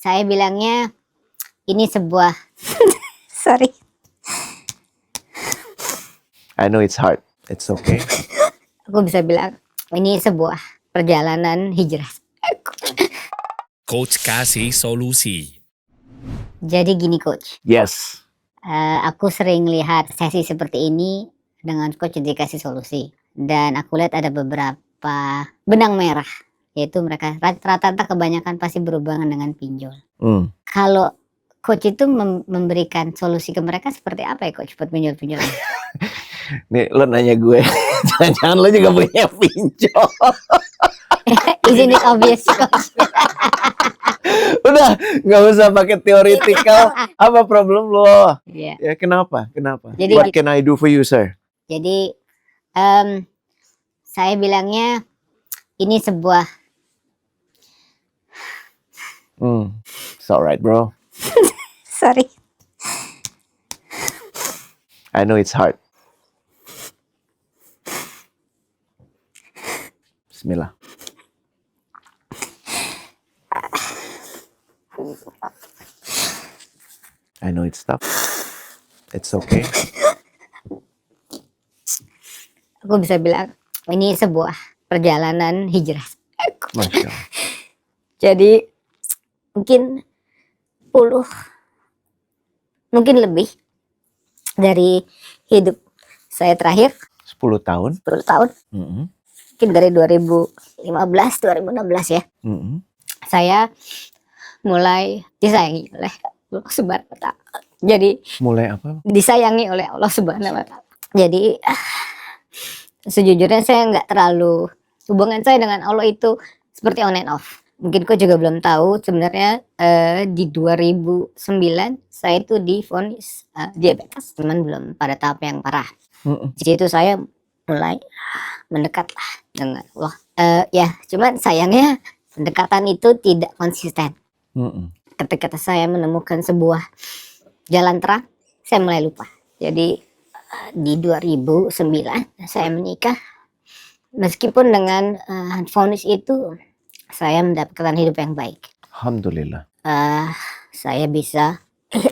saya bilangnya ini sebuah sorry. I know it's hard. It's okay. Aku bisa bilang ini sebuah perjalanan hijrah. Coach kasih solusi. Jadi gini coach, Yes. aku sering lihat sesi seperti ini dengan coach dikasih solusi. Dan aku lihat ada beberapa benang merah, yaitu mereka rata-rata kebanyakan pasti berhubungan dengan pinjol. Kalau coach itu memberikan solusi ke mereka seperti apa ya coach buat pinjol-pinjol? Nih lo nanya gue, jangan-jangan lo juga punya pinjol. Isn't it obvious coach? Udah, nggak usah pakai teoretikal. Apa problem lo? Iya. Ya kenapa? Kenapa? Jadi- What can I do for you, sir? Jadi saya bilangnya ini sebuah It's alright, bro. sorry. I know it's hard. Bismillah. I know it's tough. It's okay. Aku bisa bilang ini sebuah perjalanan hijrah. Masya Allah. Jadi mungkin mungkin lebih dari hidup saya terakhir 10 tahun. 10 tahun, Mm-mm. mungkin dari 2015 2016 ya. Mm-mm. Saya mulai disayangi oleh Allah Subhanahu wa Ta'ala. Jadi Mulai apa? disayangi oleh Allah Subhanahu wa Ta'ala. Jadi sejujurnya saya nggak terlalu, hubungan saya dengan Allah itu seperti on and off. Mungkin kau juga belum tahu sebenarnya di 2009 saya itu divonis diabetes, cuman belum pada tahap yang parah. Mm-mm. Di situ saya mulai mendekat lah dengan Allah. Ya, cuman sayangnya pendekatan itu tidak konsisten. Mm-mm. Ketika saya menemukan sebuah jalan terang, saya mulai lupa. Jadi di 2009 saya menikah. Meskipun dengan vonis itu saya mendapatkan hidup yang baik. Alhamdulillah. Saya bisa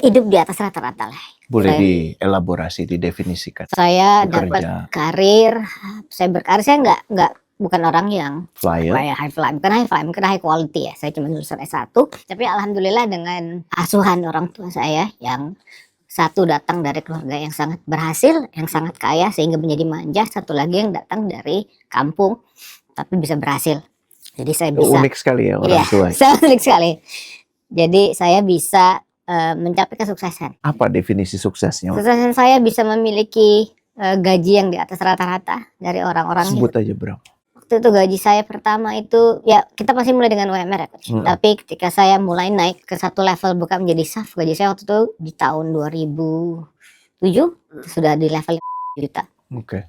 hidup di atas rata-rata lah. Boleh Saya- dielaborasi, didefinisikan. Saya Bekerja. dapat karir, saya berkarir, saya nggak bukan orang yang Flyer. kayak high fly, bukan high quality ya. Saya cuma lulusan S1, tapi alhamdulillah dengan asuhan orang tua saya yang satu datang dari keluarga yang sangat berhasil, yang sangat kaya sehingga menjadi manja, satu lagi yang datang dari kampung tapi bisa berhasil. Jadi saya bisa, Unik sekali ya orang tua. sangat unik sekali. Jadi saya bisa mencapai kesuksesan. Apa definisi suksesnya? Kesuksesan saya bisa memiliki gaji yang di atas rata-rata dari orang-orang. Sebut aja berapa. Waktu itu gaji saya pertama itu, ya kita pasti mulai dengan UMR ya Coach. Tapi ketika saya mulai naik ke satu level bukan menjadi staff, gaji saya waktu itu di tahun 2007 sudah di level juta. Oke.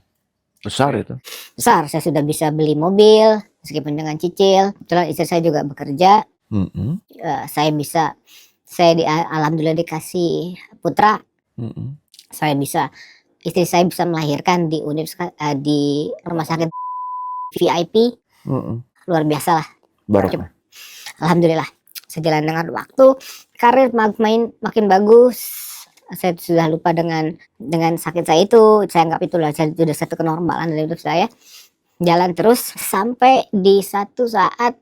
Besar itu. Besar, saya sudah bisa beli mobil meskipun dengan cicil. Kebetulan istri saya juga bekerja. Mm-mm. Alhamdulillah dikasih putra. Mm-mm. Istri saya bisa melahirkan di di rumah sakit VIP. Mm-mm. Luar biasa lah. Barokah. Alhamdulillah, sejalan dengan waktu, karir makin bagus. Saya sudah lupa dengan sakit saya itu. Saya anggap itulah sudah satu kenormalan dalam hidup saya. Jalan terus sampai di satu saat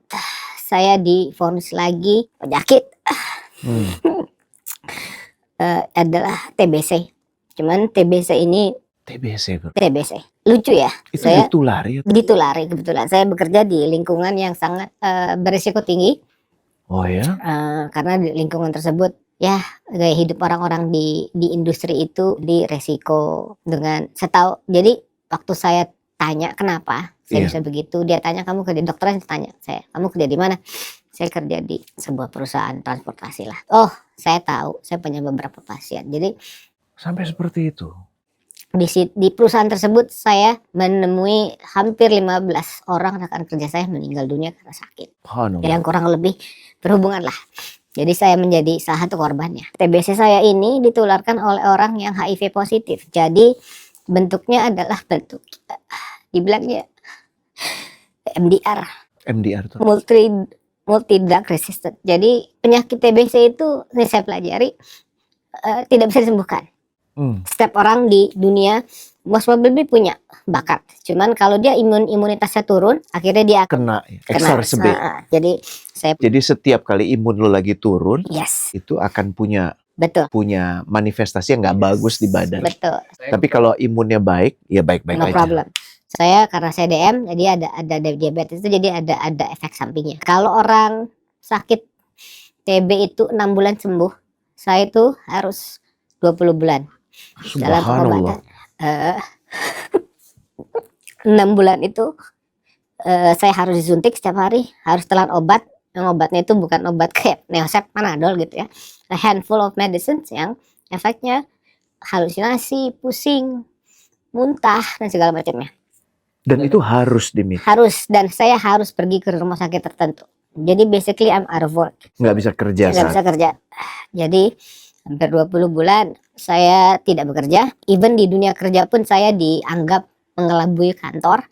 saya divonis lagi penyakit adalah TBC. Cuman TBC ini TBC bro. TBC lucu ya. Itu Saya ditulari. ditulari kebetulan. Saya bekerja di lingkungan yang sangat berisiko tinggi. Oh ya. Karena di lingkungan tersebut ya gaya hidup orang-orang di industri itu di resiko dengan setahu. Jadi waktu saya tanya kenapa saya bisa begitu, dia tanya kamu kerja dokter, saya tanya saya kamu kerja di mana? Saya kerja di sebuah perusahaan transportasi lah. Oh saya tahu, saya punya beberapa pasien. Jadi Sampai seperti itu. di perusahaan tersebut saya menemui hampir 15 orang rekan kerja saya meninggal dunia karena sakit. Yang kurang lebih berhubungan lah. Jadi saya menjadi salah satu korbannya. TBC saya ini ditularkan oleh orang yang HIV positif. Jadi bentuknya adalah bentuk dibilangnya MDR. MDR tuh. multi drug resistant. Jadi penyakit TBC itu yang saya pelajari tidak bisa disembuhkan. Setiap orang di dunia most probably punya bakat. Cuman kalau dia imunitasnya turun, akhirnya dia akan Kena exacerbate. Jadi saya Jadi setiap kali imun lo lagi turun, yes, itu akan punya betul, manifestasi yang nggak bagus di badan. betul. Tapi kalau imunnya baik, ya baik-baik No aja. problem. Saya karena saya DM, jadi ada diabetes itu jadi ada efek sampingnya. Kalau orang sakit TB itu 6 bulan sembuh, saya itu harus 20 bulan dalam Subhanallah. pengobatan. 6 bulan itu saya harus disuntik setiap hari, harus telan obat. Yang obatnya itu bukan obat kayak Neosep, Panadol gitu ya. A handful of medicines yang efeknya halusinasi, pusing, muntah dan segala macamnya. Dan itu harus diminum. Harus, dan saya harus pergi ke rumah sakit tertentu. Jadi basically I'm out of work. Nggak bisa kerja Nggak saat. bisa kerja. Jadi hampir 20 bulan saya tidak bekerja. Even di dunia kerja pun saya dianggap mengelabui kantor.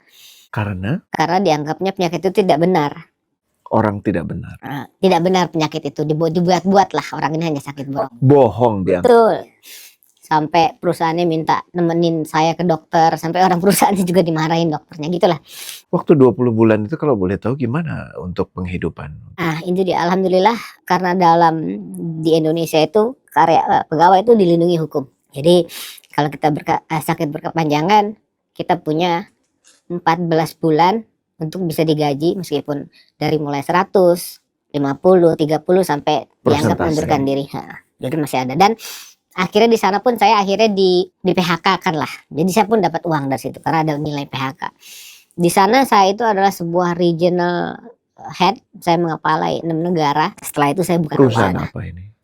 Karena Karena dianggapnya penyakit itu tidak benar. orang tidak benar. Tidak benar penyakit itu. Dibuat-buat lah, orang ini hanya sakit borok. Bohong dia. Betul. Sampai perusahaannya minta nemenin saya ke dokter. Sampai orang perusahaannya juga dimarahin dokternya. Gitulah. Waktu 20 bulan itu kalau boleh tahu gimana untuk penghidupan? Itu dia. Alhamdulillah karena di Indonesia itu pegawai itu dilindungi hukum. Jadi kalau kita sakit berkepanjangan, kita punya 14 bulan untuk bisa digaji meskipun dari mulai 100, 50, 30 sampai dianggap Persentase. mengundurkan diri. Jadi masih ada. Dan akhirnya di sana pun saya akhirnya di PHK kan lah. Jadi saya pun dapat uang dari situ karena ada nilai PHK. Di sana saya itu adalah sebuah regional head, saya mengepalai 6 negara. Setelah itu saya bukan Perusahaan kepala. apa ini?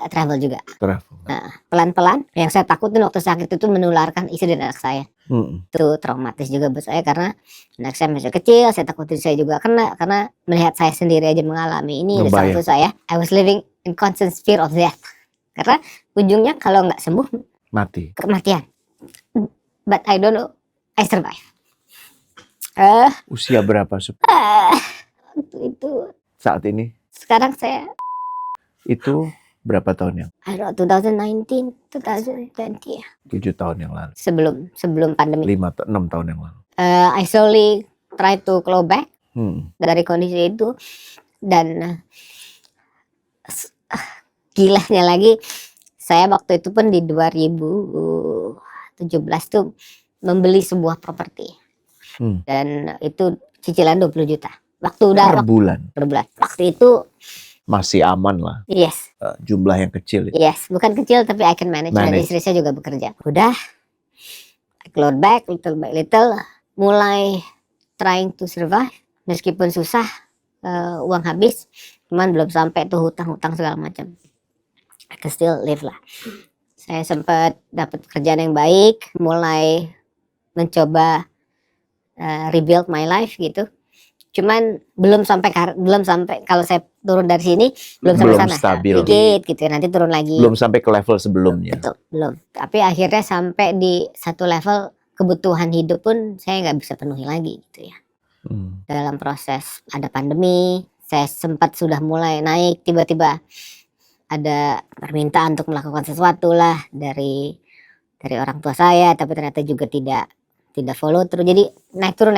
Travel juga. Travel. Pelan-pelan yang saya takutin waktu sakit itu menularkan istri dan anak saya. Mm-mm. Itu traumatis juga buat saya karena anak saya masih kecil. Saya takutin saya juga kena karena melihat saya sendiri aja mengalami ini. Di saat itu saya I was living in constant fear of death. Karena ujungnya kalau nggak sembuh Mati. kematian. But I don't know, I survive. Usia berapa Waktu itu saat ini? sekarang saya Itu berapa tahun yang? I don't know, 2019, 2020 ya. 7 tahun yang lalu. Sebelum pandemi. 6 tahun yang lalu. I slowly try to claw back dari kondisi itu dan gilanya lagi saya waktu itu pun di 2017 tuh membeli sebuah properti dan itu cicilan 20 juta. Waktu Per bulan. per bulan. Waktu itu Masih aman lah. yes, Jumlah yang kecil itu. yes, bukan kecil tapi I can manage. Dan istri saya juga bekerja. Udah, I clawed back little by little, mulai trying to survive meskipun susah, uang habis, cuman belum sampai tuh hutang-hutang segala macam. I can still live lah. Saya sempat dapat pekerjaan yang baik, mulai mencoba rebuild my life gitu. Cuman belum sampai kalau saya turun dari sini belum sampai sana. Stabil. Dikit gitu, nanti turun lagi. Belum sampai ke level sebelumnya. Betul, belum. Tapi akhirnya sampai di satu level kebutuhan hidup pun saya nggak bisa penuhi lagi gitu ya. Dalam proses ada pandemi, saya sempat sudah mulai naik, tiba-tiba ada permintaan untuk melakukan sesuatu lah dari orang tua saya, tapi ternyata juga tidak follow through. Jadi naik turun.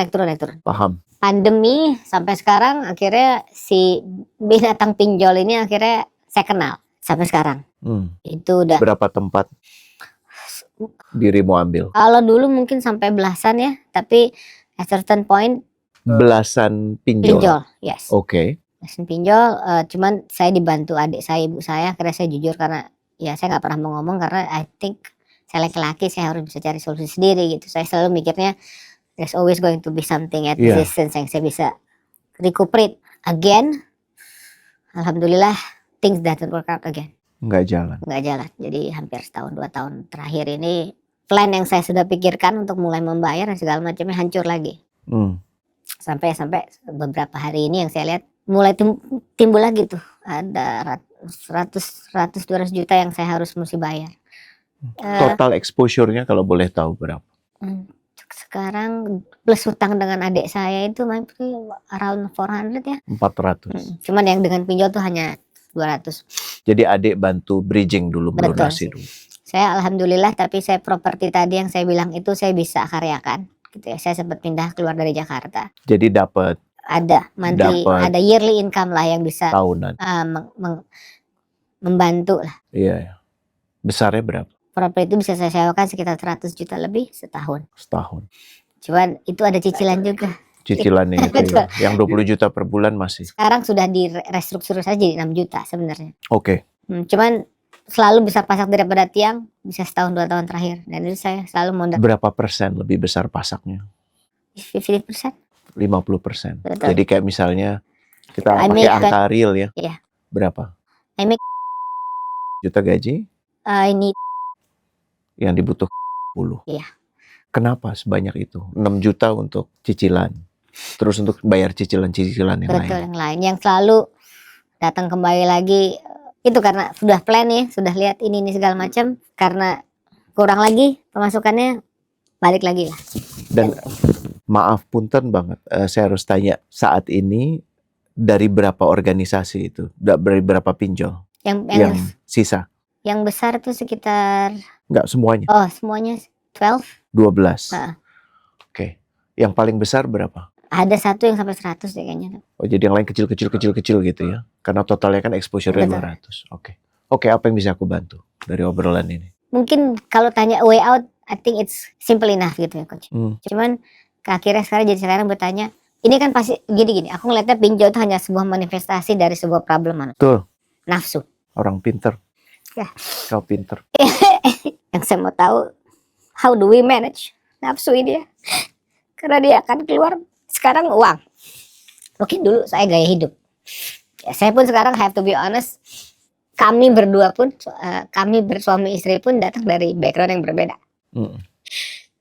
Paham. Pandemi sampai sekarang akhirnya si binatang pinjol ini akhirnya saya kenal sampai sekarang. Itu udah Berapa tempat dirimu ambil? kalau dulu mungkin sampai belasan ya, tapi at certain point Belasan pinjol. yes. Oke. Belasan pinjol, cuman saya dibantu adik saya, ibu saya, akhirnya saya jujur karena ya saya nggak pernah mau ngomong karena I think saya laki-laki, saya harus bisa cari solusi sendiri gitu. Saya selalu mikirnya there's always going to be something at distance yang saya bisa recuperate again. Alhamdulillah things doesn't work out again. Nggak jalan. Jadi hampir setahun 2 tahun terakhir ini plan yang saya sudah pikirkan untuk mulai membayar dan segala macamnya hancur lagi. Sampai beberapa hari ini yang saya lihat mulai timbul lagi tuh ada 100-200 juta yang saya harus mesti bayar. Total exposure-nya kalau boleh tahu berapa? sekarang plus hutang dengan adik saya itu maybe around 400 ya. 400. Cuman yang dengan pinjol tuh hanya 200. Jadi adik bantu bridging dulu, Betul. melunasi dulu. Saya alhamdulillah, tapi saya properti tadi yang saya bilang itu saya bisa karyakan gitu ya. Saya sempat pindah keluar dari Jakarta. Jadi dapat Ada monthly, Dapat. ada yearly income lah yang bisa tahunan. membantu lah. Iya, ya. Besarnya berapa? Properti itu bisa saya sewakan sekitar 100 juta lebih setahun. Setahun. Cuman itu ada cicilan juga. Cicilannya itu Betul. ya. Yang 20 juta per bulan masih. Sekarang sudah direstruktur saja jadi 6 juta sebenarnya. Oke. Cuman selalu bisa pasak daripada tiang bisa setahun 2 tahun terakhir. Dan itu saya selalu modal Berapa persen lebih besar pasaknya? 50%. 50%. Betul. Jadi kayak misalnya kita I pakai make angka real ya. Iya. Berapa? I make Juta gaji ini yang dibutuhkan 10. Iya. Kenapa sebanyak itu? 6 juta untuk cicilan. Terus untuk bayar cicilan-cicilan yang betul lain. yang lain yang selalu datang kembali lagi itu karena sudah plan ya, sudah lihat ini segala macam, karena kurang lagi pemasukannya balik lagi lah. Dan maaf punten banget, saya harus tanya saat ini dari berapa organisasi itu? Dari berapa pinjol? Yang sisa? Yang besar itu sekitar Enggak semuanya. Semuanya 12. 12. Heeh. Oke. Yang paling besar berapa? Ada satu yang sampai 100 deh kayaknya. Oh, jadi yang lain kecil-kecil gitu ya. Karena totalnya kan exposure-nya Betul. 200. Oke, apa yang bisa aku bantu dari obrolan ini? Mungkin kalau tanya way out, I think it's simple enough gitu ya coach. Cuman akhirnya sekarang bertanya, ini kan pasti gini-gini. Aku ngeliatnya pinjol itu hanya sebuah manifestasi dari sebuah problem. Betul. Nafsu. Orang pinter. Ya. Kau pinter. Yang saya mau tahu, how do we manage nafsu ini ya? Karena dia akan keluar sekarang uang. Mungkin dulu saya gaya hidup. Ya, saya pun sekarang have to be honest. Kami berdua pun, kami bersuami istri pun datang dari background yang berbeda.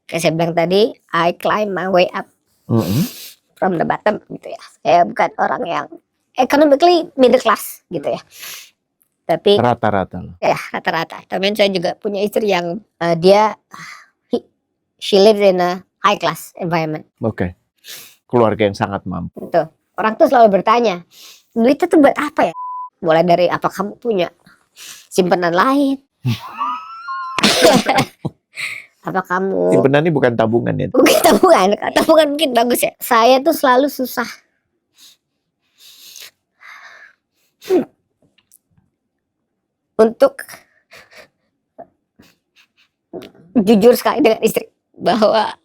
Kayak saya bilang tadi, I climb my way up from the bottom gitu ya. Saya bukan orang yang economically middle class gitu ya. Tapi Rata-rata loh. ya rata-rata. Tapi saya juga punya istri yang she lives in a high class environment. Oke. Keluarga yang sangat mampu. Gitu. Orang tuh selalu bertanya, duit itu buat apa ya? Mulai dari apa kamu punya simpanan lain? Apa kamu Simpanan ini bukan tabungan ya. mungkin tabungan mungkin bagus ya. Saya tuh selalu susah untuk jujur sekali dengan istri bahwa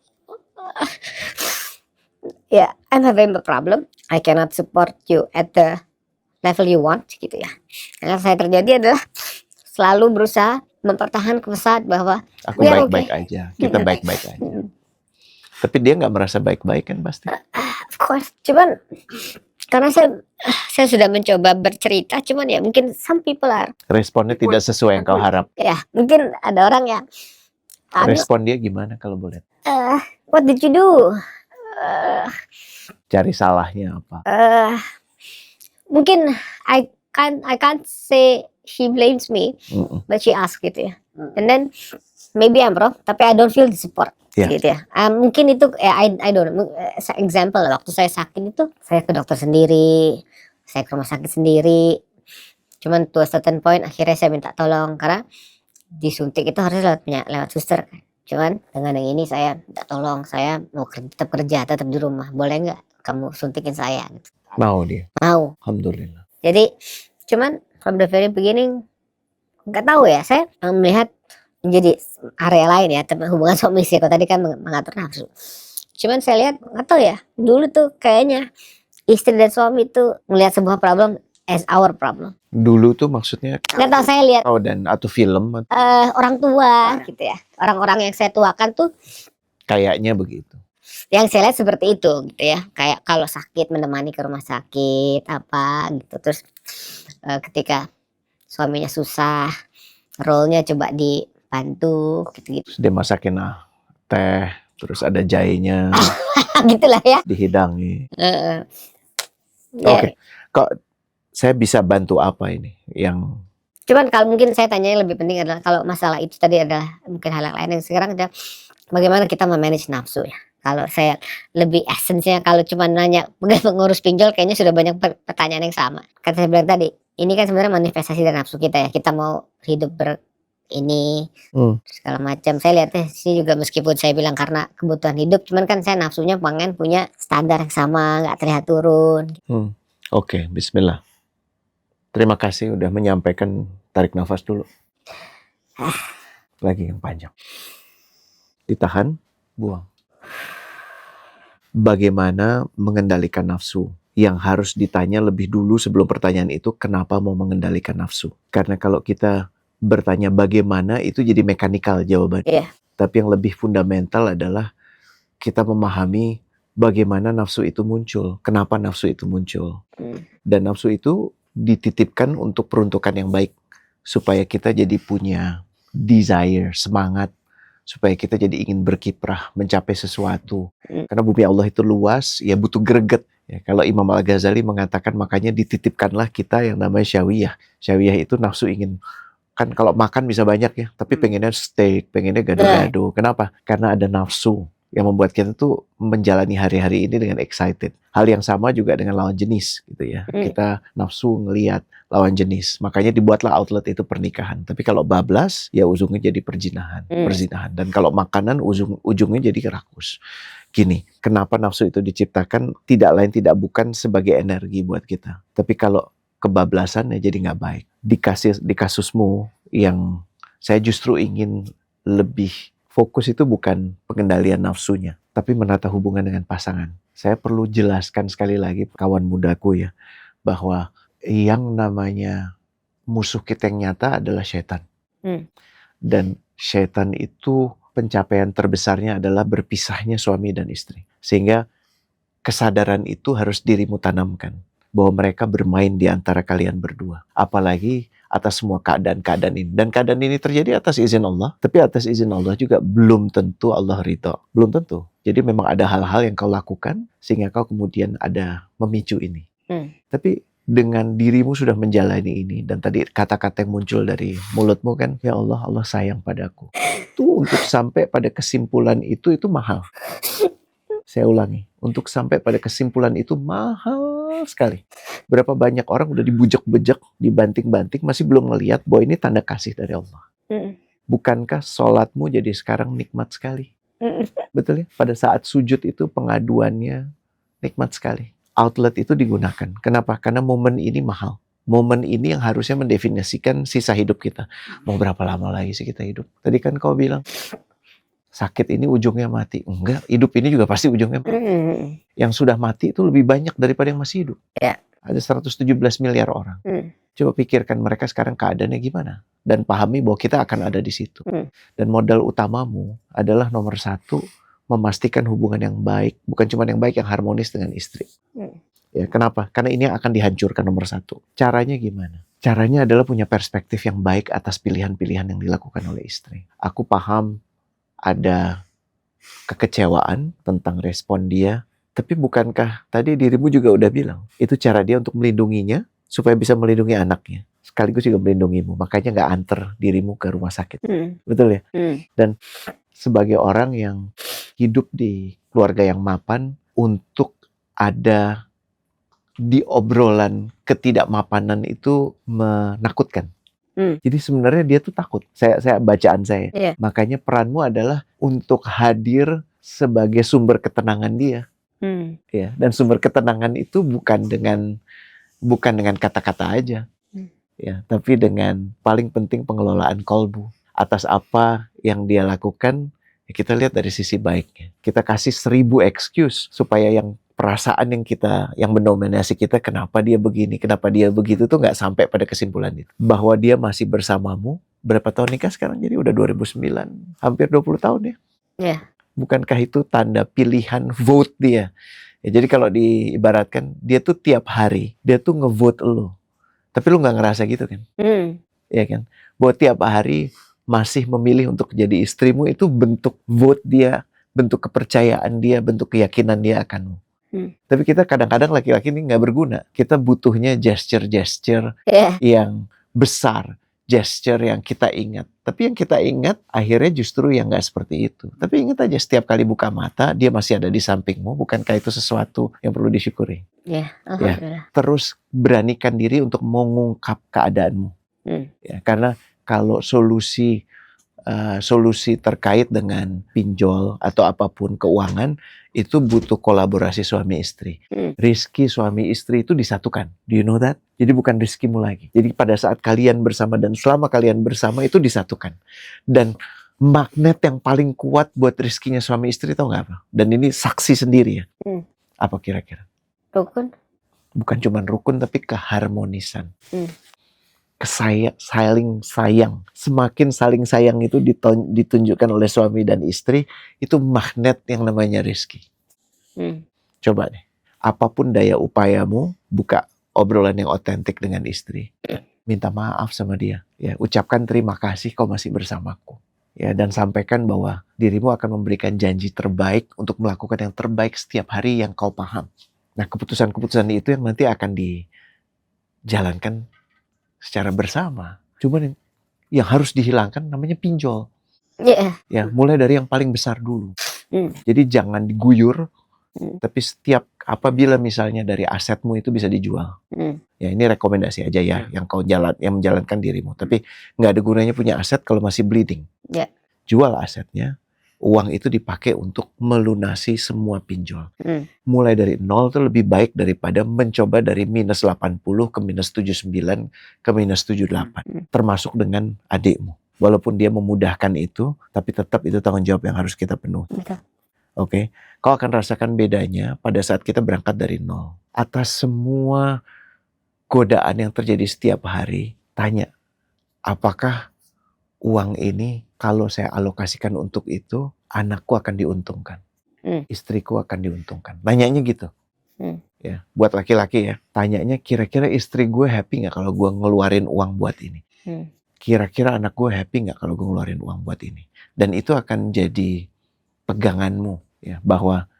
ya, I'm having a problem. I cannot support you at the level you want gitu ya. Yang saya terjadi adalah selalu berusaha mempertahankan kesan bahwa Aku we are baik-baik okay. aja. Kita baik-baik aja. Tapi dia nggak merasa baik-baik kan pasti. Of course, cuman karena saya sudah mencoba bercerita, cuman ya mungkin some people are Responnya tidak sesuai yang kau harap. ya mungkin ada orang yang Respon dia gimana kalau boleh? what did you do? Cari salahnya apa? Mungkin I can't say she blames me, but she asked gitu ya. And then maybe I'm wrong, tapi I don't feel the support. Yeah. Gitu ya. Mungkin itu I don't know. Example waktu saya sakit itu saya ke dokter sendiri, saya ke rumah sakit sendiri. Cuman to a certain point akhirnya saya minta tolong karena disuntik itu harus lewat suster kan. Cuman dengan yang ini saya minta tolong, saya mau tetap kerja, tetap di rumah. Boleh nggak kamu suntikin saya? Gitu. Mau dia. Mau. Alhamdulillah. Jadi cuman from the very beginning nggak tahu ya, saya melihat menjadi area lain ya, hubungan suami istri. Kalau tadi kan mengatur nafsu. Cuman saya lihat nggak tahu ya, dulu tuh kayaknya istri dan suami tuh melihat sebuah problem as our problem. Dulu tuh maksudnya Nggak tahu, saya lihat atau film orang tua gitu ya, orang-orang yang saya tuakan tuh kayaknya begitu. yang saya lihat seperti itu gitu ya, kayak kalau sakit menemani ke rumah sakit apa gitu, terus ketika suaminya susah role-nya coba dibantu gitu-gitu. Terus dia masakin teh, terus ada jahenya Gitulah ya. dihidangi. Ya, Oke. Kok saya bisa bantu apa ini yang cuman kalau mungkin saya tanya yang lebih penting adalah kalau masalah itu tadi adalah mungkin hal yang lain yang sekarang adalah bagaimana kita memanage nafsu ya. Kalau saya lebih esensinya kalau cuma nanya ngurus pinjol kayaknya sudah banyak pertanyaan yang sama. Kan saya bilang tadi, ini kan sebenarnya manifestasi dari nafsu kita ya. Kita mau hidup ini segala macam. Saya lihatnya sih juga meskipun saya bilang karena kebutuhan hidup, cuman kan saya nafsunya pengen punya standar yang sama, nggak terlihat turun. Oke, bismillah. Terima kasih udah menyampaikan. Tarik nafas dulu. Lagi yang panjang. Ditahan, buang. Bagaimana mengendalikan nafsu? Yang harus ditanya lebih dulu sebelum pertanyaan itu, kenapa mau mengendalikan nafsu? Karena kalau kita bertanya bagaimana, itu jadi mekanikal jawabannya. Iya. Tapi yang lebih fundamental adalah kita memahami bagaimana nafsu itu muncul. Kenapa nafsu itu muncul? Dan nafsu itu dititipkan untuk peruntukan yang baik. Supaya kita jadi punya desire, semangat. Supaya kita jadi ingin berkiprah, mencapai sesuatu. Karena bumi Allah itu luas, ya butuh greget. Ya, kalau Imam Al-Ghazali mengatakan makanya dititipkanlah kita yang namanya syawiyah. Syawiyah itu nafsu ingin, kan kalau makan bisa banyak ya, tapi pengennya steak, pengennya gado-gado. Kenapa? Karena ada nafsu yang membuat kita tuh menjalani hari-hari ini dengan excited. Hal yang sama juga dengan lawan jenis gitu ya. Kita nafsu ngelihat lawan jenis. Makanya dibuatlah outlet itu pernikahan. Tapi kalau bablas, ya ujungnya jadi perzinahan. Dan kalau makanan, ujungnya jadi rakus. Gini, kenapa nafsu itu diciptakan? Tidak lain tidak bukan sebagai energi buat kita. Tapi kalau kebablasan ya jadi nggak baik. Di kasusmu yang saya justru ingin lebih fokus itu bukan pengendalian nafsunya, tapi menata hubungan dengan pasangan. Saya perlu jelaskan sekali lagi kawan mudaku ya, bahwa yang namanya musuh kita yang nyata adalah setan. Dan setan itu pencapaian terbesarnya adalah berpisahnya suami dan istri. Sehingga kesadaran itu harus dirimu tanamkan, bahwa mereka bermain di antara kalian berdua. Apalagi atas semua keadaan-keadaan ini. Dan keadaan ini terjadi atas izin Allah. Tapi atas izin Allah juga belum tentu Allah ridho. Belum tentu. Jadi memang ada hal-hal yang kau lakukan sehingga kau kemudian ada memicu ini. Tapi dengan dirimu sudah menjalani ini. Dan tadi kata-kata yang muncul dari mulutmu kan, ya Allah, Allah sayang padaku. Itu untuk sampai pada kesimpulan itu mahal. Saya ulangi, untuk sampai pada kesimpulan itu mahal sekali. Berapa banyak orang udah dibujak-bejek, dibanting-banting, masih belum ngelihat bahwa ini tanda kasih dari Allah. Bukankah sholatmu jadi sekarang nikmat sekali? Betul ya? Pada saat sujud itu pengaduannya nikmat sekali. Outlet itu digunakan. Kenapa? Karena momen ini mahal. Momen ini yang harusnya mendefinisikan sisa hidup kita. Mau berapa lama lagi sih kita hidup? Tadi kan kau bilang, sakit ini ujungnya mati. Enggak, hidup ini juga pasti ujungnya mati. Yang sudah mati itu lebih banyak daripada yang masih hidup. Ya. Ada 117 miliar orang. Coba pikirkan mereka sekarang keadaannya gimana. Dan pahami bahwa kita akan ada di situ. Dan modal utamamu adalah nomor 1, memastikan hubungan yang baik. Bukan cuma yang baik, yang harmonis dengan istri. Ya, kenapa? Karena ini yang akan dihancurkan nomor 1. Caranya gimana? Caranya adalah punya perspektif yang baik atas pilihan-pilihan yang dilakukan oleh istri. Aku paham ada kekecewaan tentang respon dia. Tapi bukankah tadi dirimu juga udah bilang, itu cara dia untuk melindunginya, supaya bisa melindungi anaknya. Sekaligus juga melindungimu. Makanya nggak anter dirimu ke rumah sakit. Betul ya? Dan sebagai orang yang hidup di keluarga yang mapan, untuk ada di obrolan ketidakmapanan itu menakutkan. Jadi sebenarnya dia tuh takut. Saya bacaan saya. Iya. Makanya peranmu adalah untuk hadir sebagai sumber ketenangan dia. Ya, dan sumber ketenangan itu bukan dengan kata-kata aja. Ya, tapi dengan paling penting pengelolaan kolbu. Atas apa yang dia lakukan, ya kita lihat dari sisi baiknya. Kita kasih 1000 excuse supaya yang perasaan yang mendominasi kita, kenapa dia begini, kenapa dia begitu, tuh nggak sampai pada kesimpulan itu. Bahwa dia masih bersamamu, berapa tahun nikah sekarang? Jadi udah 2009, hampir 20 tahun ya. Iya. Bukankah itu tanda pilihan vote dia? Ya, jadi kalau diibaratkan, dia tuh tiap hari, dia tuh ngevote lo. Tapi lu nggak ngerasa gitu kan? Ya kan? Bahwa tiap hari masih memilih untuk jadi istrimu, itu bentuk vote dia, bentuk kepercayaan dia, bentuk keyakinan dia akanmu. Tapi kita kadang-kadang laki-laki ini nggak berguna. Kita butuhnya gesture-gesture yang besar. gesture yang kita ingat. Tapi yang kita ingat akhirnya justru yang nggak seperti itu. Tapi ingat aja setiap kali buka mata dia masih ada di sampingmu. Bukankah itu sesuatu yang perlu disyukuri? Ya, alhamdulillah. Terus beranikan diri untuk mengungkap keadaanmu. Ya, karena kalau solusi terkait dengan pinjol atau apapun keuangan itu butuh kolaborasi suami istri. Rizki suami istri itu disatukan. Do you know that? Jadi bukan rizkimu lagi. Jadi pada saat kalian bersama dan selama kalian bersama itu disatukan. Dan magnet yang paling kuat buat rizkinya suami istri tahu nggak apa? Dan ini saksi sendiri ya. Apa kira-kira? Rukun. Bukan cuma rukun tapi keharmonisan. Saling sayang. Semakin saling sayang itu ditunjukkan oleh suami dan istri, itu magnet yang namanya rizki. Coba deh, apapun daya upayamu, buka obrolan yang otentik dengan istri. Minta maaf sama dia. Ya, ucapkan terima kasih kau masih bersamaku. Ya, dan sampaikan bahwa dirimu akan memberikan janji terbaik untuk melakukan yang terbaik setiap hari yang kau paham. Nah, keputusan-keputusan itu yang nanti akan dijalankan secara bersama. Cuman yang harus dihilangkan namanya pinjol. Ya, mulai dari yang paling besar dulu. Jadi jangan diguyur, tapi apabila misalnya dari asetmu itu bisa dijual. Ya, ini rekomendasi aja ya, yang menjalankan dirimu. Tapi nggak ada gunanya punya aset kalau masih bleeding. Jual asetnya. Uang itu dipakai untuk melunasi semua pinjol. Mulai dari nol itu lebih baik daripada mencoba dari minus 80 ke minus 79 ke minus 78. Termasuk dengan adikmu. Walaupun dia memudahkan itu, tapi tetap itu tanggung jawab yang harus kita penuhi. Oke? Kau akan rasakan bedanya pada saat kita berangkat dari nol. Atas semua godaan yang terjadi setiap hari, tanya, apakah uang ini kalau saya alokasikan untuk itu, anakku akan diuntungkan. Istriku akan diuntungkan. Nanyanya gitu. Ya, buat laki-laki ya. Tanyanya kira-kira istri gue happy gak kalau gue ngeluarin uang buat ini? Kira-kira anak gue happy gak kalau gue ngeluarin uang buat ini? Dan itu akan jadi peganganmu. Ya, bahwa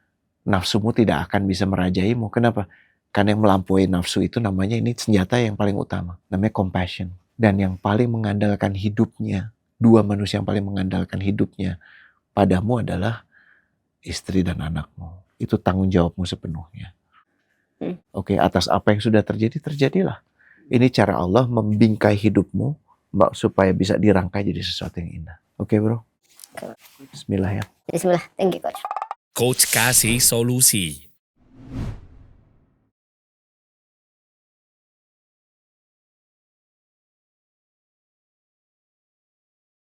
nafsumu tidak akan bisa merajaimu. Kenapa? Karena yang melampaui nafsu itu namanya ini senjata yang paling utama. Namanya compassion. Dan yang paling mengandalkan hidupnya, dua manusia yang paling mengandalkan hidupnya padamu adalah istri dan anakmu. Itu tanggung jawabmu sepenuhnya. Oke, atas apa yang sudah terjadi, terjadilah. Ini cara Allah membingkai hidupmu supaya bisa dirangkai jadi sesuatu yang indah. Oke, bro? Bismillah ya. Bismillah, thank you coach. Coach kasih solusi.